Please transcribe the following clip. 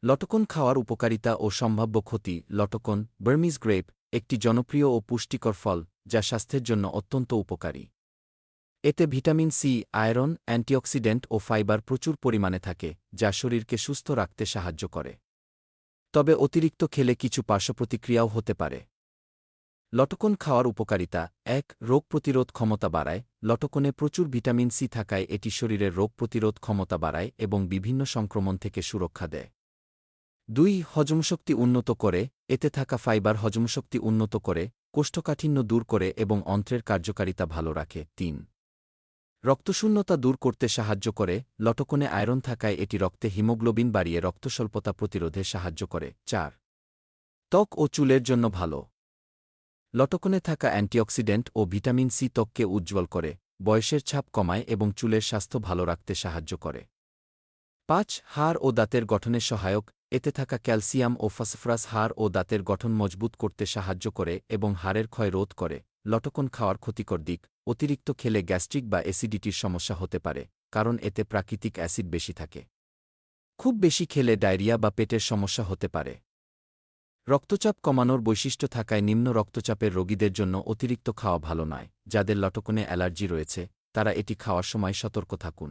লটকন খাওয়ার উপকারিতা ও সম্ভাব্য ক্ষতি। লটকন বার্মিজ গ্রেপ একটি জনপ্রিয় ও পুষ্টিকর ফল যা স্বাস্থ্যের জন্য অত্যন্ত উপকারী। এতে ভিটামিন সি, আয়রন, অ্যান্টিঅক্সিডেন্ট ও ফাইবার প্রচুর পরিমাণে থাকে, যা শরীরকে সুস্থ রাখতে সাহায্য করে। তবে অতিরিক্ত খেলে কিছু পার্শ্বপ্রতিক্রিয়াও হতে পারে। লটকন খাওয়ার উপকারিতা। ১. রোগ প্রতিরোধ ক্ষমতা বাড়ায়। লটকনে প্রচুর ভিটামিন সি থাকায় এটি শরীরের রোগ প্রতিরোধ ক্ষমতা বাড়ায় এবং বিভিন্ন সংক্রমণ থেকে সুরক্ষা দেয়। ২. হজমশক্তি উন্নত করে। এতে থাকা ফাইবার হজমশক্তি উন্নত করে, কোষ্ঠকাঠিন্য দূর করে এবং অন্ত্রের কার্যকারিতা ভালো রাখে। ৩. রক্তশূন্যতা দূর করতে সাহায্য করে। লটকনে আয়রন থাকায় এটি রক্তে হিমোগ্লোবিন বাড়িয়ে রক্তস্বল্পতা প্রতিরোধে সাহায্য করে। ৪. ত্বক ও চুলের জন্য ভালো। লটকনে থাকা অ্যান্টিঅক্সিডেন্ট ও ভিটামিন সি ত্বককে উজ্জ্বল করে, বয়সের ছাপ কমায় এবং চুলের স্বাস্থ্য ভালো রাখতে সাহায্য করে। ৫. হাড় ও দাঁতের গঠনে সহায়ক। এতে থাকা ক্যালসিয়াম ও ফসফরাস হাড় ও দাঁতের গঠন মজবুত করতে সাহায্য করে এবং হাড়ের ক্ষয় রোধ করে। লটকন খাওয়ার ক্ষতিকর দিক। অতিরিক্ত খেলে গ্যাস্ট্রিক বা অ্যাসিডিটির সমস্যা হতে পারে, কারণ এতে প্রাকৃতিক অ্যাসিড বেশি থাকে। খুব বেশি খেলে ডায়রিয়া বা পেটের সমস্যা হতে পারে। রক্তচাপ কমানোর বৈশিষ্ট্য থাকায় নিম্ন রক্তচাপের রোগীদের জন্য অতিরিক্ত খাওয়া ভালো নয়। যাদের লটকনে অ্যালার্জি রয়েছে, তারা এটি খাওয়ার সময় সতর্ক থাকুন।